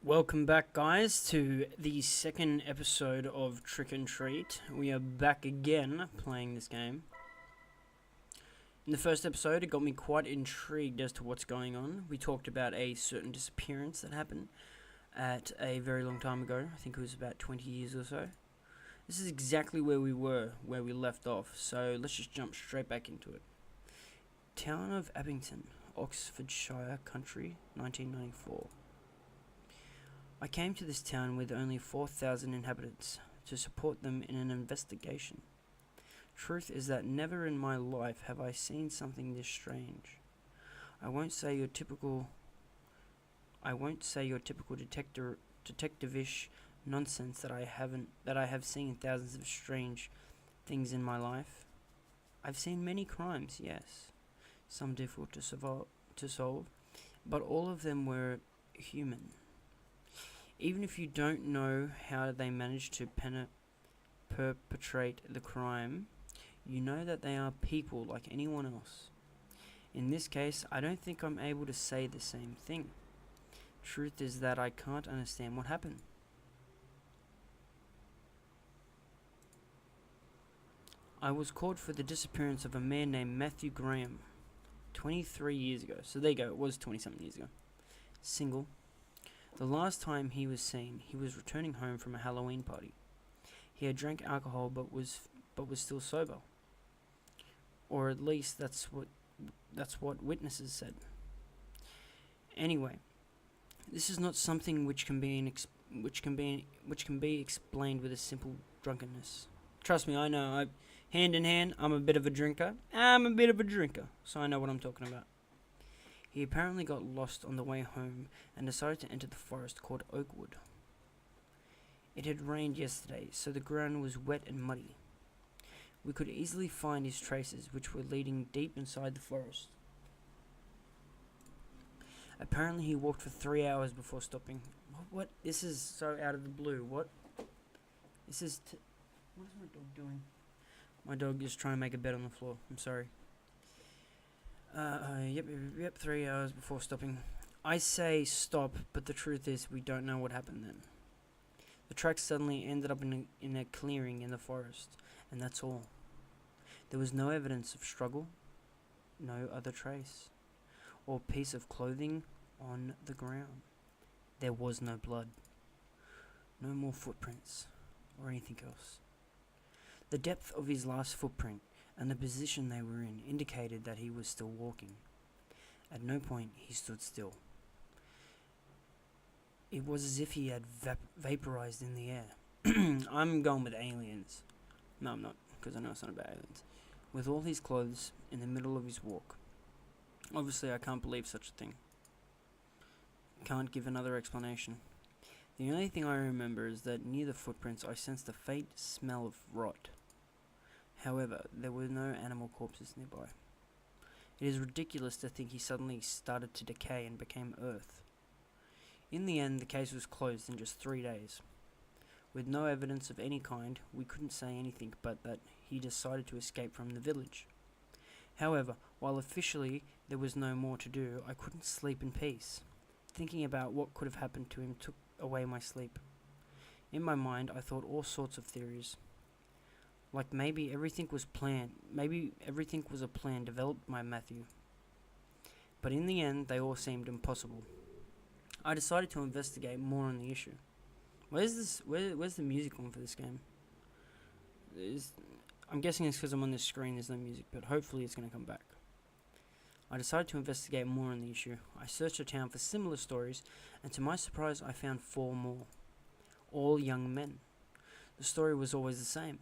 Welcome back, guys, to the second episode of Trick and Treat. We are back again playing this game. In the first episode, it got me quite intrigued as to what's going on. We talked about a certain disappearance that happened at a very long time ago. I think it was about 20 years or so. This is exactly where we were, where we left off, so let's just jump straight back into it. Town of Abington, Oxfordshire Country, 1994. I came to this town with only 4,000 inhabitants to support them in an investigation. Truth is that never in my life have I seen something this strange. I won't say your typical detective-ish nonsense that I have seen thousands of strange things in my life. I've seen many crimes, yes, some difficult to solve, but all of them were human. Even if you don't know how they managed to perpetrate the crime, you know that they are people like anyone else. In this case, I don't think I'm able to say the same thing. Truth is that I can't understand what happened. I was caught for the disappearance of a man named Matthew Graham 23 years ago. So there you go, it was 20-something years ago. Single. The last time he was seen, he was returning home from a Halloween party. He had drank alcohol but was still sober. Or at least that's what witnesses said. Anyway, this is not something which can be explained with a simple drunkenness. Trust me, I know. Hand in hand, I'm a bit of a drinker. So I know what I'm talking about. He apparently got lost on the way home and decided to enter the forest called Oakwood. It had rained yesterday, so the ground was wet and muddy. We could easily find his traces, which were leading deep inside the forest. Apparently he walked for 3 hours before stopping. What? This is so out of the blue. What? What is my dog doing? My dog is trying to make a bed on the floor. I'm sorry. Yep, 3 hours before stopping. I say stop, but the truth is we don't know what happened then. The tracks suddenly ended up in a clearing in the forest, and that's all. There was no evidence of struggle, no other trace, or piece of clothing on the ground. There was no blood, no more footprints, or anything else. The depth of his last footprint and the position they were in indicated that he was still walking. At no point he stood still. It was as if he had vaporized in the air. I'm going with aliens. No, I'm not, because I know it's not about aliens. With all his clothes in the middle of his walk. Obviously, I can't believe such a thing. Can't give another explanation. The only thing I remember is that near the footprints I sensed a faint smell of rot. However, there were no animal corpses nearby. It is ridiculous to think he suddenly started to decay and became earth. In the end, the case was closed in just 3 days. With no evidence of any kind, we couldn't say anything but that he decided to escape from the village. However, while officially there was no more to do, I couldn't sleep in peace. Thinking about what could have happened to him took away my sleep. In my mind, I thought all sorts of theories. Like maybe everything was planned. Maybe everything was a plan developed by Matthew. But in the end, they all seemed impossible. I decided to investigate more on the issue. Where's the music on for this game? I'm guessing it's because I'm on this screen, there's no music, but hopefully it's going to come back. I decided to investigate more on the issue. I searched the town for similar stories, and to my surprise, I found 4 more. All young men. The story was always the same.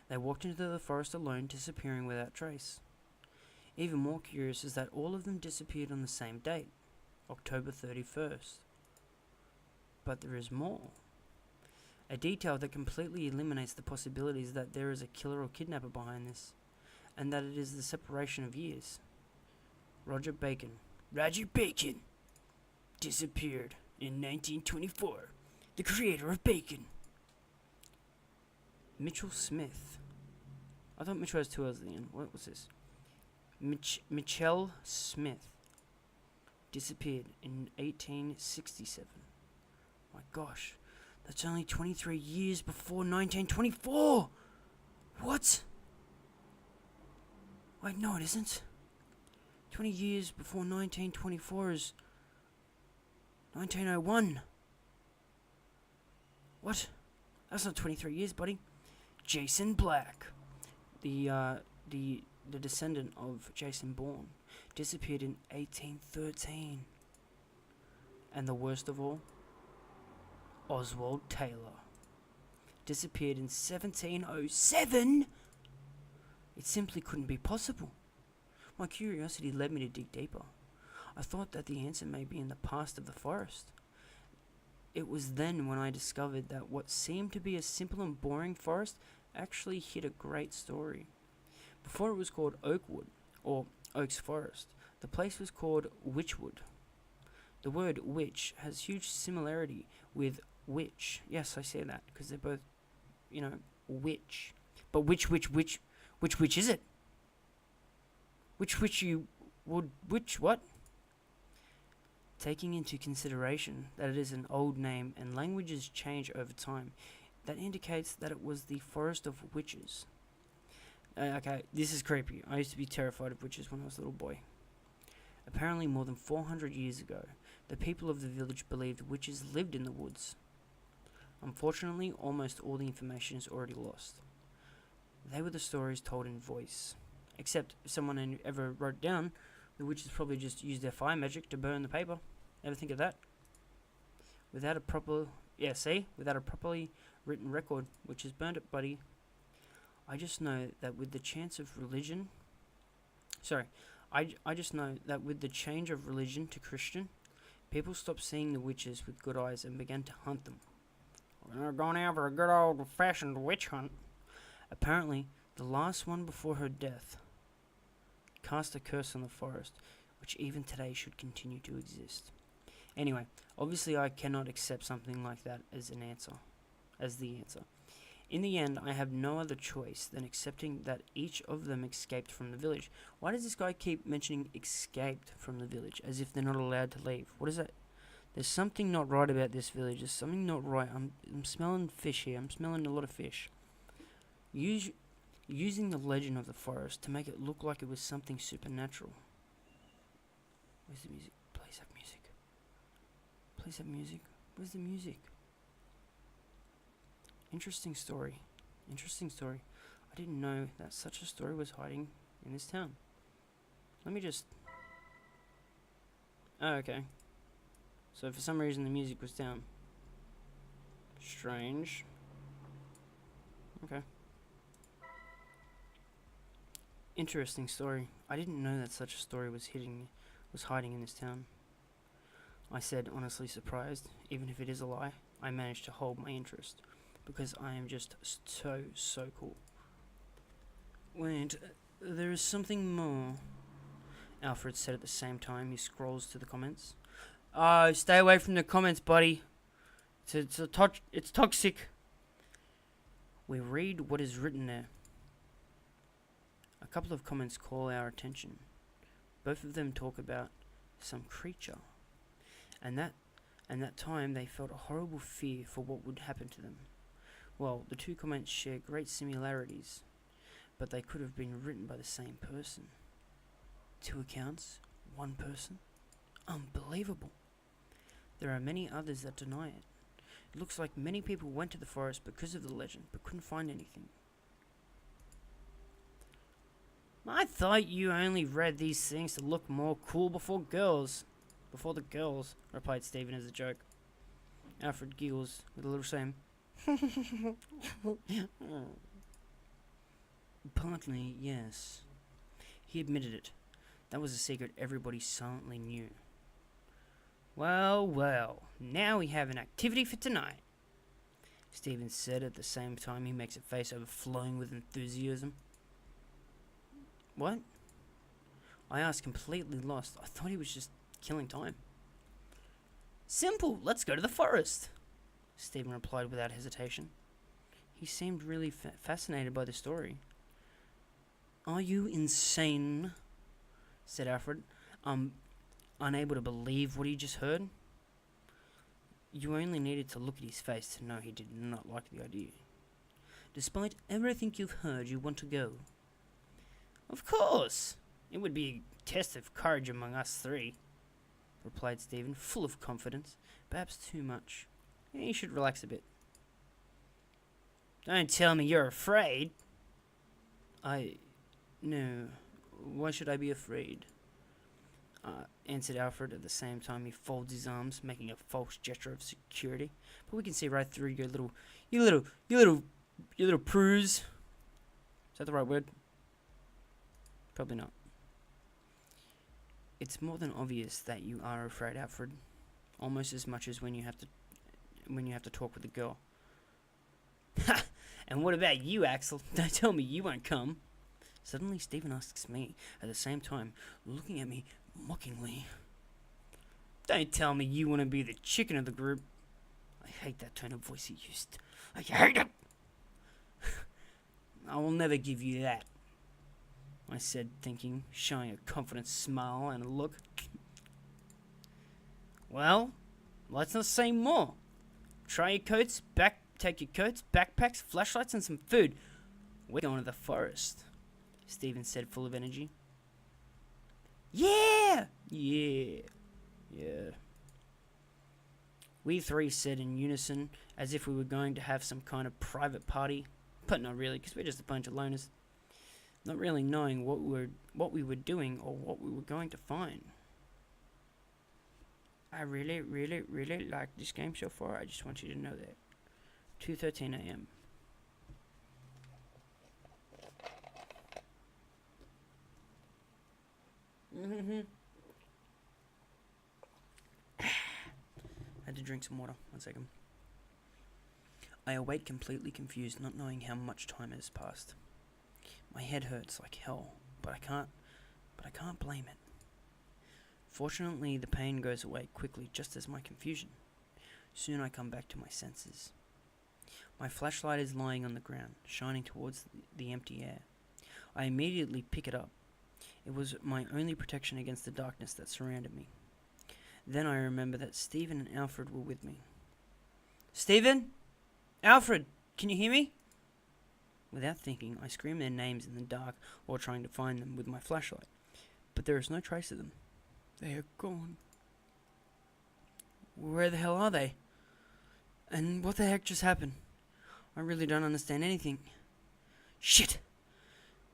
They walked into the forest alone, disappearing without trace. Even more curious is that all of them disappeared on the same date, October 31st. But there is more. A detail that completely eliminates the possibilities that there is a killer or kidnapper behind this, and that it is the separation of years. Roger Bacon disappeared in 1924. The creator of bacon. Mitchell Smith. I thought Mitchell has 2 L's at the end. What was this? Mitchell Smith disappeared in 1867. My gosh, that's only 23 years before 1924! What? Wait, no it isn't. 20 years before 1924 is 1901. What? That's not 23 years, buddy. Jason Black, the descendant of Jason Bourne, disappeared in 1813. And the worst of all, Oswald Taylor disappeared in 1707. It simply couldn't be possible. My curiosity led me to dig deeper. I thought that the answer may be in the past of the forest. It was then when I discovered that what seemed to be a simple and boring forest actually hid a great story. Before it was called Oakwood, or Oaks Forest, the place was called Witchwood. The word witch has huge similarity with witch. Yes, I say that, because they're both, witch. But which is it? Which what? Taking into consideration that it is an old name and languages change over time, that indicates that it was the Forest of Witches. Okay, this is creepy. I used to be terrified of witches when I was a little boy. Apparently, more than 400 years ago, the people of the village believed witches lived in the woods. Unfortunately, almost all the information is already lost. They were the stories told in voice. Except if someone ever wrote down, the witches probably just used their fire magic to burn the paper. Ever think of that? Without a properly written record, which has burned it, buddy. I just know that with the chance of religion... I just know that with the change of religion to Christian, people stopped seeing the witches with good eyes and began to hunt them. We're going out for a good old-fashioned witch hunt. Apparently, the last one before her death cast a curse on the forest, which even today should continue to exist. Anyway, obviously I cannot accept something like that as the answer. In the end, I have no other choice than accepting that each of them escaped from the village. Why does this guy keep mentioning escaped from the village, as if they're not allowed to leave? What is that? There's something not right about this village. There's something not right. I'm smelling fish here. I'm smelling a lot of fish. Using the legend of the forest to make it look like it was something supernatural. Where's the music? Please have music. Please have music. Where's the music? Interesting story. I didn't know that such a story was hiding in this town. Let me just... Oh, okay. So for some reason the music was down. Strange. Okay. Interesting story. I didn't know that such a story was hiding in this town. I said, honestly surprised. Even if it is a lie, I managed to hold my interest. Because I am just so cool. Wait, there is something more. Alfred said at the same time. He scrolls to the comments. Oh, stay away from the comments, buddy. It's toxic. We read what is written there. A couple of comments call our attention. Both of them talk about some creature. And that time they felt a horrible fear for what would happen to them. Well, the two comments share great similarities, but they could have been written by the same person. Two accounts, one person. Unbelievable. There are many others that deny it. It looks like many people went to the forest because of the legend, but couldn't find anything. I thought you only read these things to look more cool before the girls, replied Stephen as a joke. Alfred giggles with a little shame. Partly, yes. He admitted it. That was a secret everybody silently knew. Well, now we have an activity for tonight, Stephen said at the same time he makes a face overflowing with enthusiasm. What? I asked, completely lost. I thought he was just killing time. Simple, let's go to the forest, Stephen replied without hesitation. He seemed really fascinated by the story. Are you insane? Said Alfred, unable to believe what he just heard. You only needed to look at his face to know he did not like the idea. Despite everything you've heard, you want to go. Of course! It would be a test of courage among us three, replied Stephen, full of confidence, perhaps too much. You should relax a bit. Don't tell me you're afraid. No. Why should I be afraid? Answered Alfred at the same time he folds his arms, making a false gesture of security. But we can see right through you little pruse. Is that the right word? Probably not. It's more than obvious that you are afraid, Alfred. Almost as much as when you have to talk with a girl. Ha! And what about you, Axel? Don't tell me you won't come. Suddenly Stephen asks me, at the same time looking at me mockingly. Don't tell me you want to be the chicken of the group. I hate that tone of voice he used. I hate it! I will never give you that, I said, thinking, showing a confident smile and a look. Well, let's not say more. Try your coats, take your coats, backpacks, flashlights, and some food. We're going to the forest, Stephen said, full of energy. Yeah! Yeah. We three said in unison, as if we were going to have some kind of private party, but not really, because we're just a bunch of loners, not really knowing what we were doing or what we were going to find. I really, really, really like this game so far. I just want you to know that. 2:13 a.m. I had to drink some water. 1 second. I awake completely confused, not knowing how much time has passed. My head hurts like hell, but I can't blame it. Fortunately, the pain goes away quickly, just as my confusion. Soon I come back to my senses. My flashlight is lying on the ground, shining towards the empty air. I immediately pick it up. It was my only protection against the darkness that surrounded me. Then I remember that Stephen and Alfred were with me. Stephen? Alfred, can you hear me? Without thinking, I scream their names in the dark while trying to find them with my flashlight. But there is no trace of them. They are gone. Where the hell are they? And what the heck just happened? I really don't understand anything. Shit!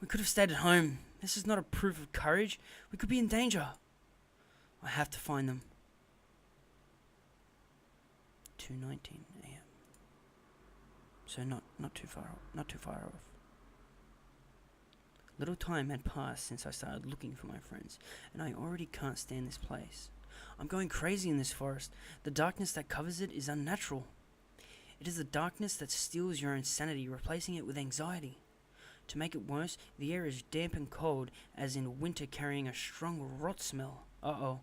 We could have stayed at home. This is not a proof of courage. We could be in danger. I have to find them. 2:19 a.m. So not too far off. Little time had passed since I started looking for my friends, and I already can't stand this place. I'm going crazy in this forest. The darkness that covers it is unnatural. It is the darkness that steals your own sanity, replacing it with anxiety. To make it worse, the air is damp and cold, as in winter, carrying a strong rot smell. Uh-oh.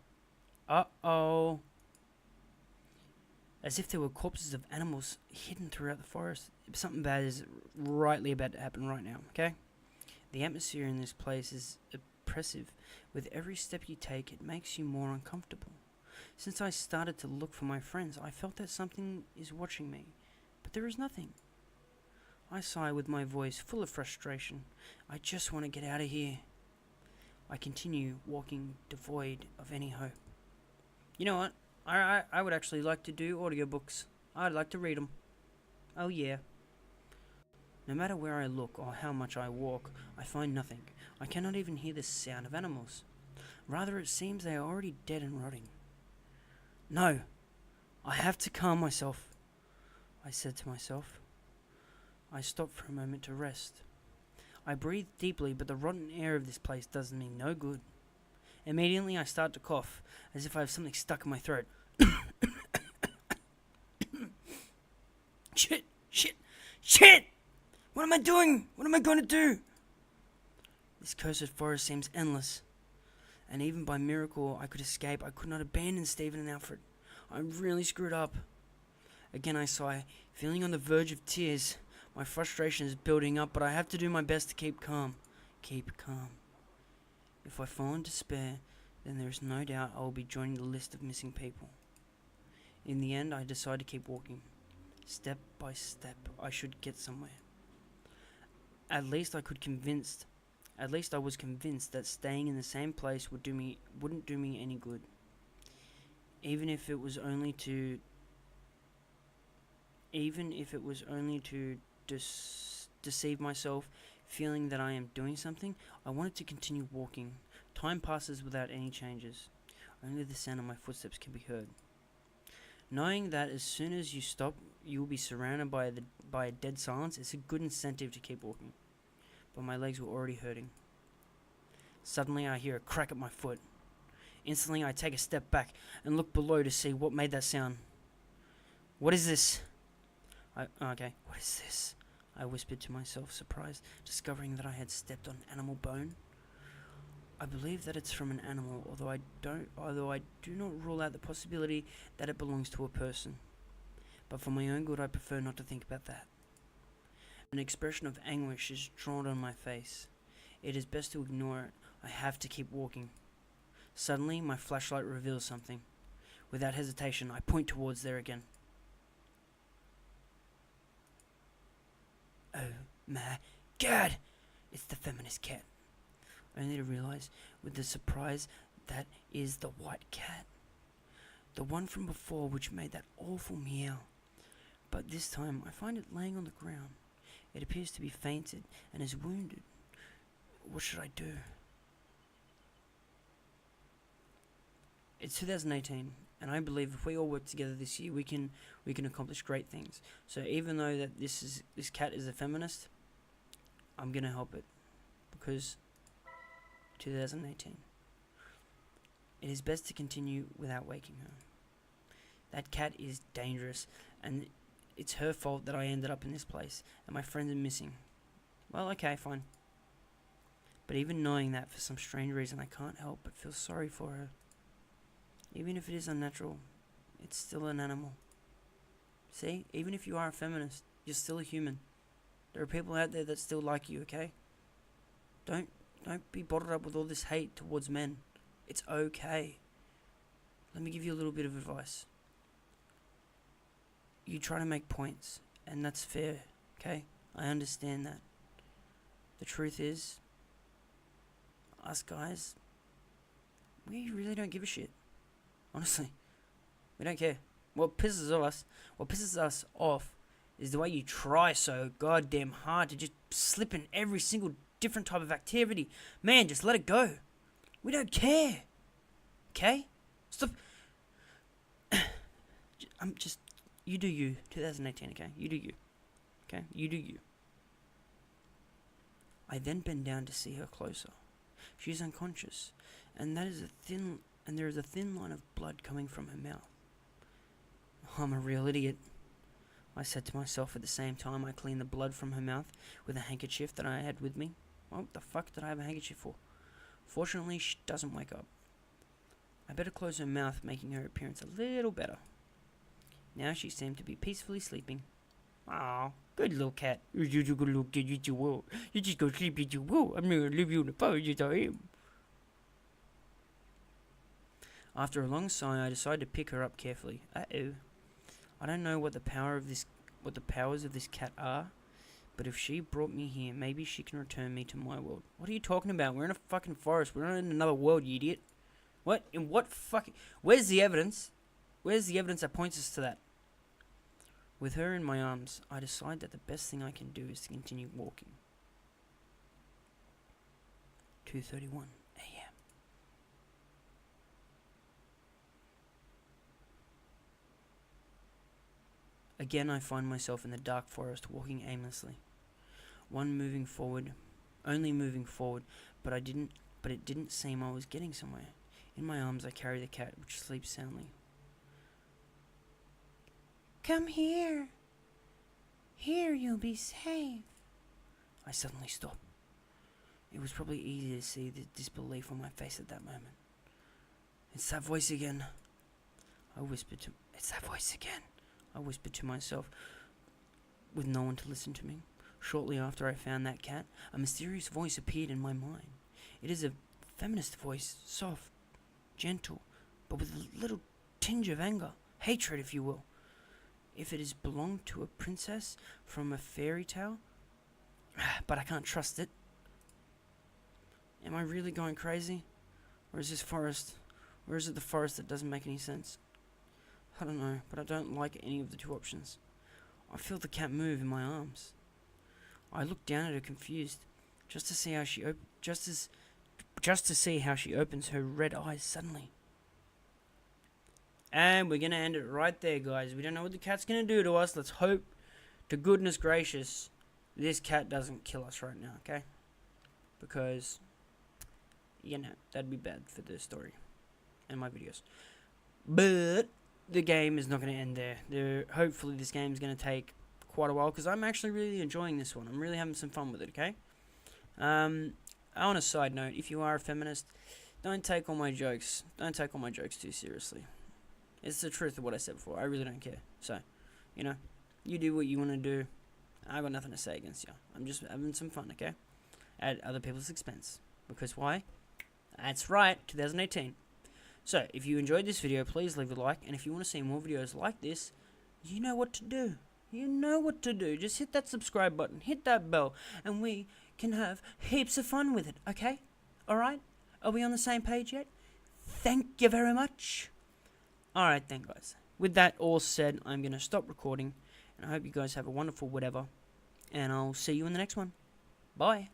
As if there were corpses of animals hidden throughout the forest. Something bad is rightly about to happen right now, okay? The atmosphere in this place is oppressive. With every step you take, it makes you more uncomfortable. Since I started to look for my friends, I felt that something is watching me. But there is nothing. I sigh with my voice full of frustration. I just want to get out of here. I continue walking devoid of any hope. You know what? I would actually like to do audiobooks. I'd like to read them. Oh yeah. No matter where I look or how much I walk, I find nothing. I cannot even hear the sound of animals. Rather, it seems they are already dead and rotting. No, I have to calm myself, I said to myself. I stopped for a moment to rest. I breathe deeply, but the rotten air of this place does me no good. Immediately I start to cough, as if I have something stuck in my throat. Shit! What am I doing? What am I going to do? This cursed forest seems endless, and even by miracle I could escape. I could not abandon Stephen and Alfred. I really screwed up. Again I sigh, feeling on the verge of tears. My frustration is building up, but I have to do my best to keep calm. Keep calm. If I fall in despair, then there is no doubt I will be joining the list of missing people. In the end, I decided to keep walking. Step by step, I should get somewhere. At least I was convinced that staying in the same place wouldn't do me any good. Even if it was only to deceive myself, feeling that I am doing something, I wanted to continue walking. Time passes without any changes. Only the sound of my footsteps can be heard. Knowing that as soon as you stop, you will be surrounded by a dead silence is a good incentive to keep walking. But my legs were already hurting. Suddenly I hear a crack at my foot. Instantly I take a step back and look below to see what made that sound. What is this? What is this? I whispered to myself, surprised, discovering that I had stepped on animal bone. I believe that it's from an animal, although I do not rule out the possibility that it belongs to a person. But for my own good, I prefer not to think about that. An expression of anguish is drawn on my face. It is best to ignore it. I have to keep walking. Suddenly, my flashlight reveals something. Without hesitation, I point towards there again. Oh my God! It's the feminist cat. Only to realize, with the surprise, that is the white cat. The one from before which made that awful meow. But this time, I find it laying on the ground. It appears to be fainted and is wounded. What should I do? It's 2018, and I believe if we all work together this year, we can accomplish great things. So even though that this cat is a feminist, I'm gonna help it because 2018. It is best to continue without waking her. That cat is dangerous, and it's her fault that I ended up in this place, and my friends are missing. Well, okay, fine. But even knowing that, for some strange reason, I can't help but feel sorry for her. Even if it is unnatural, it's still an animal. See, even if you are a feminist, you're still a human. There are people out there that still like you, okay? Don't be bottled up with all this hate towards men. It's okay. Let me give you a little bit of advice. You try to make points, and that's fair, okay? I understand that. The truth is, us guys, we really don't give a shit. Honestly, we don't care. What pisses us off is the way you try so goddamn hard to just slip in every single different type of activity. Man, just let it go. We don't care. Okay? Stop. You do you. 2018, okay? You do you. Okay? You do you. I then bend down to see her closer. She's unconscious, and there is a thin line of blood coming from her mouth. I'm a real idiot, I said to myself at the same time I cleaned the blood from her mouth with a handkerchief that I had with me. What the fuck did I have a handkerchief for? Fortunately, she doesn't wake up. I better close her mouth, making her appearance a little better. Now she seemed to be peacefully sleeping. Aw, good little cat. You're just a good little kid, you will. You just go sleep, you will. I'm not gonna leave you on the phone, just I am. After a long sigh, I decided to pick her up carefully. Uh-oh. I don't know what the powers of this cat are, but if she brought me here, maybe she can return me to my world. What are you talking about? We're in a fucking forest. We're not in another world, you idiot. What? In what fucking... Where's the evidence? Where's the evidence that points us to that? With her in my arms, I decide that the best thing I can do is to continue walking. 2:31 a.m. Again, I find myself in the dark forest, walking aimlessly. Only moving forward, but it didn't seem I was getting somewhere. In my arms, I carry the cat, which sleeps soundly. Come here. Here you'll be safe. I suddenly stop. It was probably easy to see the disbelief on my face at that moment. It's that voice again. It's that voice again. I whispered to myself, with no one to listen to me. Shortly after I found that cat, a mysterious voice appeared in my mind. It is a feminist voice, soft, gentle, but with a little tinge of anger. hatred, if you will. If it has belonged to a princess from a fairy tale, but I can't trust it. Am I really going crazy? Or is this forest, or is it the forest that doesn't make any sense? I don't know, but I don't like any of the two options. I feel the cat move in my arms. I look down at her confused, just to see how she opens her red eyes suddenly. And we're gonna end it right there, guys. We don't know what the cat's gonna do to us. Let's hope to goodness gracious this cat doesn't kill us right now, okay? Because, you know, that'd be bad for the story and my videos. But the game is not going to end there. Hopefully this game is going to take quite a while, because I'm actually really enjoying this one. I'm really having some fun with it, okay? On a side note, if you are a feminist, don't take all my jokes too seriously. It's the truth of what I said before. I really don't care. So, you know, you do what you want to do. I got nothing to say against you. I'm just having some fun, okay? At other people's expense. Because why? That's right, 2018. So, if you enjoyed this video, please leave a like. And if you want to see more videos like this, you know what to do. You know what to do. Just hit that subscribe button. Hit that bell. And we can have heaps of fun with it, okay? Alright? Are we on the same page yet? Thank you very much. Alright then, guys. With that all said, I'm going to stop recording. And I hope you guys have a wonderful whatever. And I'll see you in the next one. Bye.